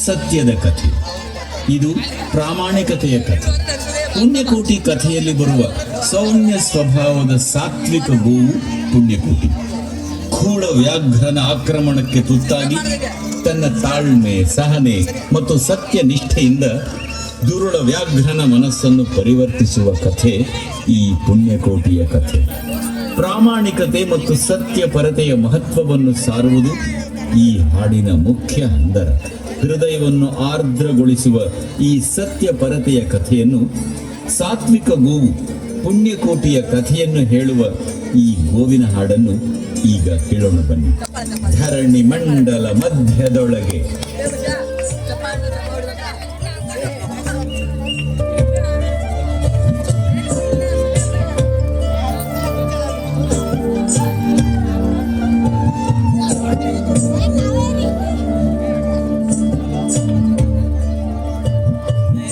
ಸತ್ಯದ ಕಥೆ. ಇದು ಪ್ರಾಮಾಣಿಕತೆಯ ಕಥೆ. ಪುಣ್ಯಕೋಟಿ ಕಥೆಯಲ್ಲಿ ಬರುವ ಸೌಮ್ಯ ಸ್ವಭಾವದ ಸಾತ್ವಿಕ ಗೋವು ಪುಣ್ಯಕೋಟಿ. ಖೂಳ ವ್ಯಾಘ್ರನ ಆಕ್ರಮಣಕ್ಕೆ ತುತ್ತಾಗಿ ತನ್ನ ತಾಳ್ಮೆ, ಸಹನೆ ಮತ್ತು ಸತ್ಯ ನಿಷ್ಠೆಯಿಂದ ದುರುಳ ವ್ಯಾಘ್ರನ ಮನಸ್ಸನ್ನು ಪರಿವರ್ತಿಸುವ ಕಥೆ ಈ ಪುಣ್ಯಕೋಟಿಯ ಕಥೆ. ಪ್ರಾಮಾಣಿಕತೆ ಮತ್ತು ಸತ್ಯಪರತೆಯ ಮಹತ್ವವನ್ನು ಸಾರುವುದು ಈ ಹಾಡಿನ ಮುಖ್ಯ ಹಂದರ. ಹೃದಯವನ್ನು ಆರ್ದ್ರಗೊಳಿಸುವ ಈ ಸತ್ಯಪರತೆಯ ಕಥೆಯನ್ನು, ಸಾತ್ವಿಕ ಗೋವು ಪುಣ್ಯಕೋಟಿಯ ಕಥೆಯನ್ನು ಹೇಳುವ ಈ ಗೋವಿನ ಹಾಡನ್ನು ಈಗ ಕೇಳೋಣ ಬನ್ನಿ. ಧರಣಿ ಮಂಡಲ ಮಧ್ಯದೊಳಗೆ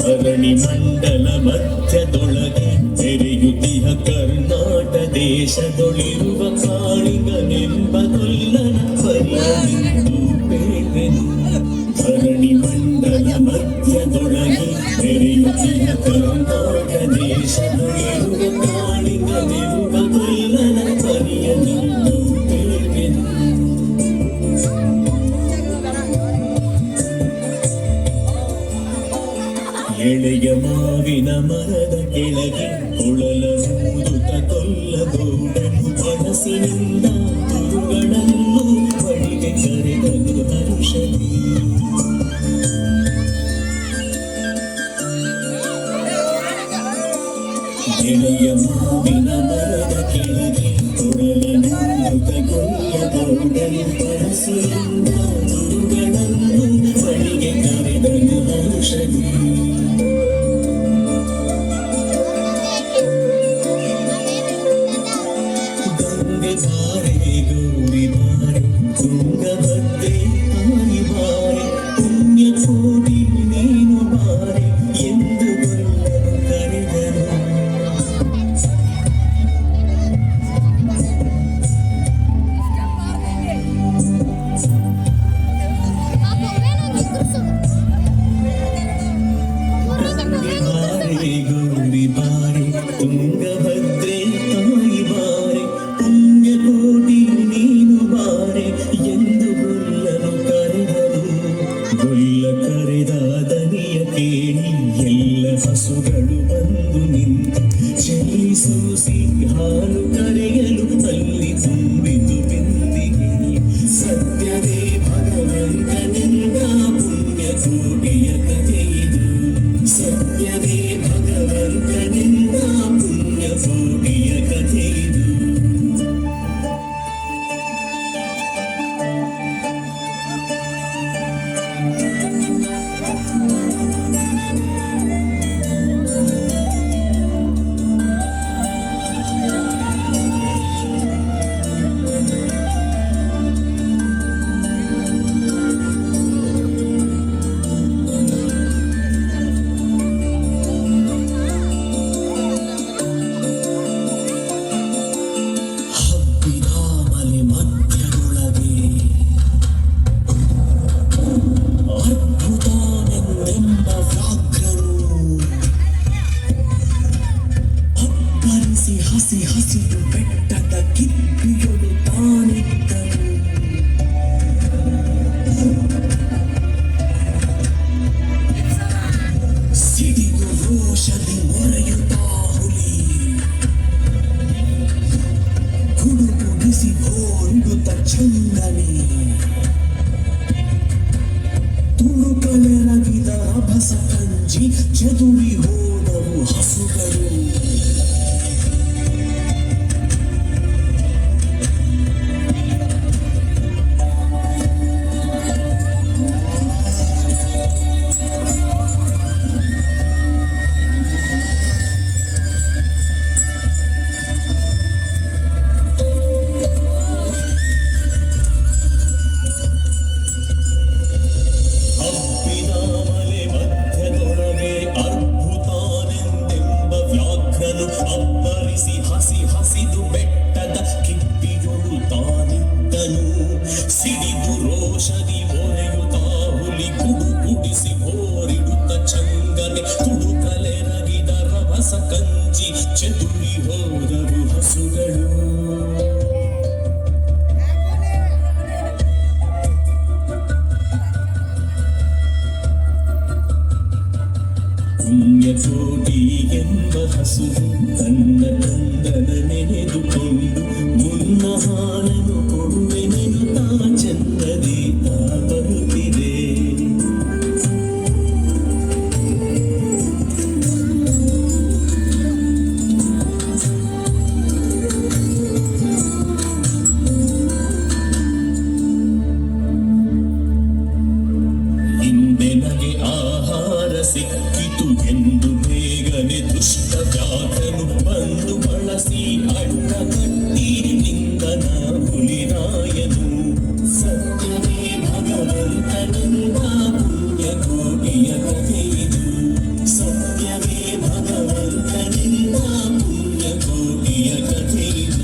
ಧರಣಿ ಮಂಡಲ ಮಧ್ಯದೊಳಗೆ ತೆರೆಯುತ್ತಿಹ ಕರ್ನಾಟ ದೇಶದೊಳಿರುವ ಕಾಳಿಗನೆಂಬ ಕೊಲ್ಲನ ಪರಿಯನಿಂದು ಬೇರೆನು. ಧರಣಿ ಮಂಡಲ ಮಧ್ಯದೊಳಗೆ ತೆರೆಯುತ್ತಿಹ ಕರ್ನಾಟ ದೇಶದೊಳಿರುವ ಕಾಳಿಗನೆಂಬ ಕೊಲ್ಲನ ಪರಿಯನಿಂದು ಬೇರೆನು. ಎಳೆಯ ಮಾವಿನ ಮರದ ಕೆಳಗೆ ಕೊಳಲೂದುತ ಕೊಲ್ಲಗೌಡನು ಮನಸ್ಸಿನಿಂದ ತುರುಗಳನ್ನು ಬಳಿಗೆ ಕರೆದನು ಹರುಷದಿ. ಎಳೆಯ ಮಾವಿನ ಮರದ ಕೆಳಗೆ ಕೊಳಲೂದುತ ಕೊಲ್ಲಗೌಡನು ಮನಸ್ಸಿನಿಂದ ತುರುಗಳನ್ನು ಬಳಿಗೆ ಕರೆದನು ಹರುಷದಿ. ತುಂಗಭದ್ರೆ ತಾಯಿ ಬಾರೆ ಪುಣ್ಯಕೋಟಿ ನೀನು ಬಾರೆ ಎಂದು ಕರೆದರು. ಬಾರೆ ಗೌರಿ ಬಾರೆ ತುಂಗಭದ್ರೆ ತಾಯಿ ಬಾರೆ ಪುಣ್ಯಕೋಟಿ ನೀನು ಬಾರೆ ಎಂದು ಗೊಲ್ಲನು ಕರೆದರು. ಗೊಲ್ಲ ಕರೆದ ದನಿಯ ಕೇಳಿ ಎಲ್ಲ ಹಸುಗಳು ಬಂದು ನಿಂತು ಚಲಿಸೂಸಿ ಹಾಲು ಕರೆಯಲು ಅಲ್ಲಿ ತುಂಬಿತು ಬಿಂದಿಗೆ. ಸತ್ಯದೇ ಭಗವಂತನಿಂದ ಪುಣ್ಯಕೋಟಿಯ ಕಥೆಯಿದು. ಸತ್ಯದೇ ಭಗವಂತನಿಂದ ಪುಣ್ಯಕೋಟಿಯ ಕಥೆಯಿದು. ಹಸಿ ಹಸಿದು ಬೆಟ್ಟದ ಕಿಪ್ಪಿಯೊಳು ತಾನಿದ್ದನು. ಸಿಡಿದು ರೋಷದಿ ಮೊರೆಯುತ್ತಾ ಹುಲಿ ಕುಡುಕು ಬಿಸಿ ಹೋರುಡುತ್ತ ಚಂದನೆ. ತುಳುಕಲೆರಗಿದ ಅಭಸ ಕಂಜಿ ಚದುರಿ ಹೋದವು ಹಸುಗಳು. ಅದ್ಭುತಾನೆಂದೆಂಬ ವ್ಯಾಘ್ರ ಪುಣ್ಯಕೋಟಿ ಎಂಬ ಹಸುವು ತನ್ನ ಕಂದನ ನೆನೆದುಕೊಂಡು ಮುನ್ನ ಹಾಲನ್ನು ಕೊಡುವೆನೆನುತ್ತಾ ಚಂದದಿ ತಾ ಬರುತ್ತಿದೆ. ಹಿಂದೆನಗೆ ಆಹಾರ ಸಿಕ್ಕಿತು ಎಂದು ಬೇಗನೆ ದುಷ್ಟ ವ್ಯಾಘ್ರನು ಬಂದು ಬಳಸಿ ಅಡ್ಡ ಕಟ್ಟಿ ನಿಂದನ ಹುಲಿರಾಯನು. ಸತ್ಯವೇ ಭಗವಂತನೆಂಬ ಪುಣ್ಯಕೋಟಿಯ ಕಥೆಯಿದು. ಸತ್ಯವೇ ಭಗವಂತನೆಂಬ ಪುಣ್ಯಕೋಟಿಯ ಕಥೆಯಿದು.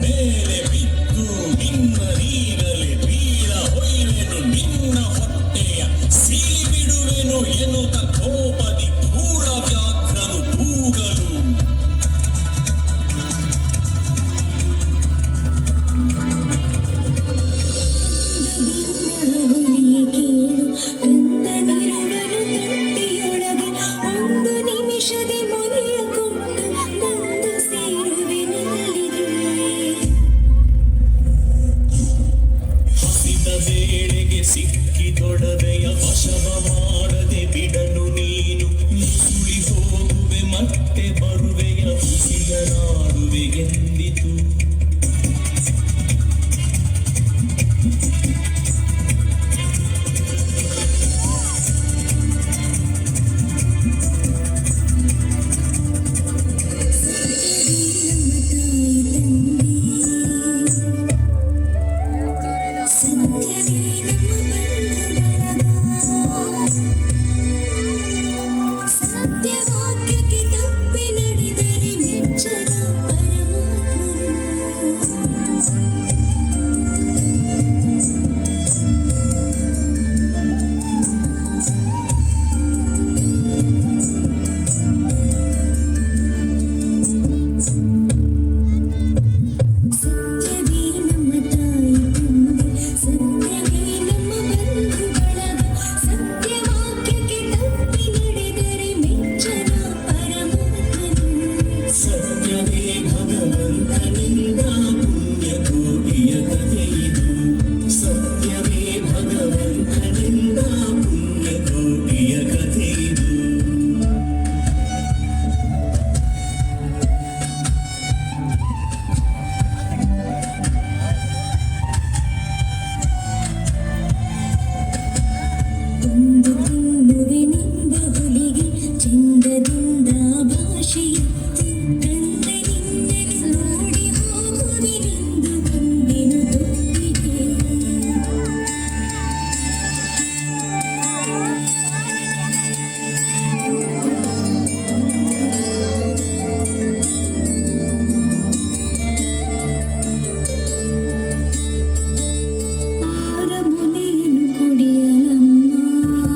ಮೇಲೆ ಬಿದ್ದು ನಿನ್ನರೀಗಲೆ ಬೀಳ ಹೊಯ್ವೆನು ನಿನ್ನ ಹೊಟ್ಟೆಯ ಸೀಳಿ ಬಿಡುವೆನು ಎನ್ನುತ್ತ ಕೋಪದಿ ಕ್ರೂರ ವ್ಯಾಘ್ರನು ಕೂಗಲು. ಹಸಿದ ವೇಳೆಗೆ ಸಿಕ್ಕಿದೊಡವೆಯ ವಶವ ಮಾಡದೆ ಬಿಡನು ನೀನು. ಸುಳಿ ಹೋಗುವೆ ಮತ್ತೆ ಬರುವೆಯ ಬಿಸಿಯನಾಡುವೆ ಎಂದಿತು. ಸತ್ಯವಾಕ್ಯಕ್ಕೆ ತಪ್ಪಿ ನಡೆದರೆ ಮೆಚ್ಚದ ಪರಮಾತ್ಮನು. ಸತ್ಯವೇ ನಮ್ಮ ತಾಯಿ ತಂದೆ, ಸತ್ಯವೇ ನಮ್ಮ ಬಂಧು ಬಳಗ. ಸತ್ಯವಾಕ್ಯಕ್ಕೆ ತಪ್ಪಿ ನಡೆದರೆ ಮೆಚ್ಚದ ಪರಮಾತ್ಮನು. ಸತ್ಯವೇ ಭಗವಂತನೆಂಬ ಪುಣ್ಯಕೋಟಿಯ ಕಥೆಯಿದು. ಸತ್ಯವೇ ಭಗವಂತನೆಂಬ ಪುಣ್ಯಕೋಟಿಯ ಕಥೆಯಿದು. ಒಂದು ತಿನ್ನುವೆನೆಂಬ ಹುಲಿಗೆ ಚಂದದಿಂದ ಭಾಷೆಯಿತ್ತು. ತಂದೆ ನಿನ್ನನ್ನು ನೋಡಿ ಹೋಗುವೆನೆಂದು ಬಂದೆನು ತೊಟ್ಟಿಗೆ. ಆರ ಮೊನೆಯನ್ನು ಕುಡಿಯಲಮ್ಮ.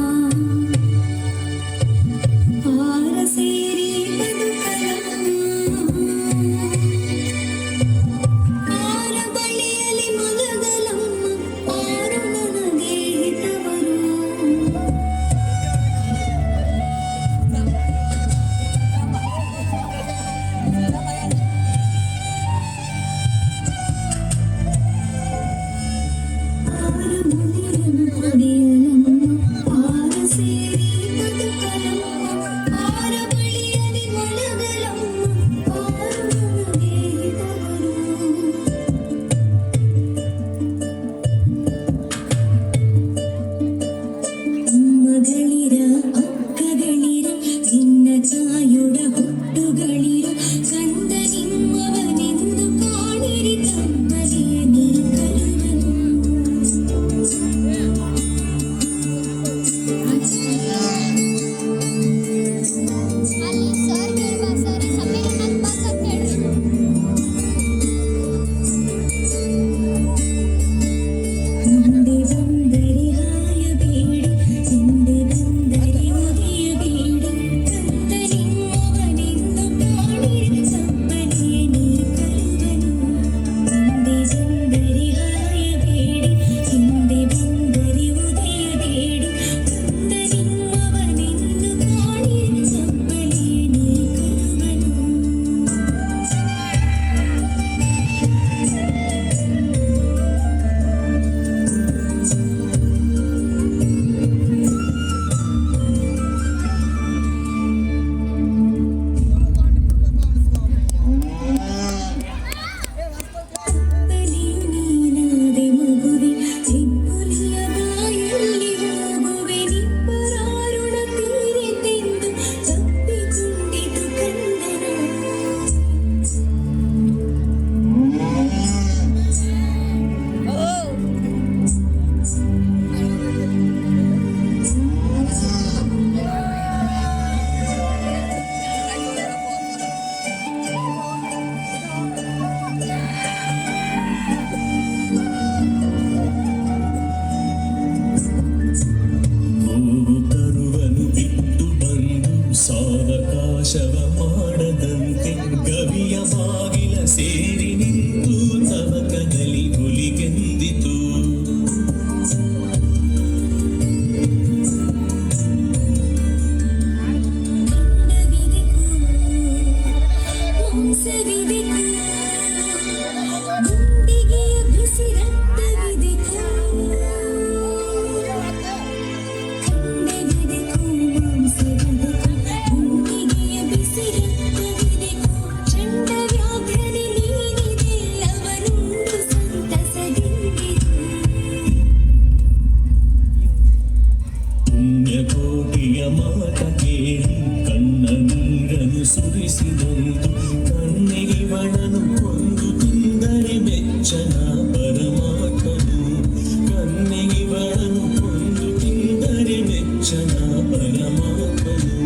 ವಚನ ಪರಮಾತ್ಮನು.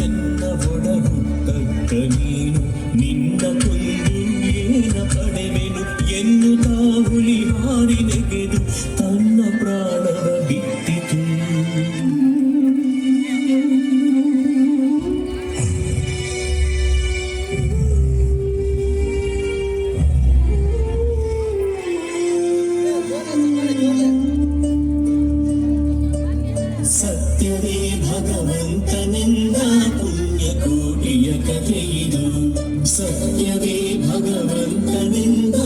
ಎನ್ನ ಒಡಹುಟ್ಟಕ್ಕ ನೀನು ನಿನ್ನ ಕೊಂದು ಏನ ಪಡೆವೆನು ಎನ್ನುತ್ತಾ ಹುಲಿ ಹಾರಿ ನೆಗೆದು ತನ್ನ ಪ್ರಾಣವ ಬಿಟ್ಟಿತು. ಸತ್ಯವೇ ಭಗವಂತನೆಂದ ಪುಣ್ಯಕೋಟಿಯ ಕಥೆಯಿದು. ಸತ್ಯವೇ ಭಗವಂತನೆಂದ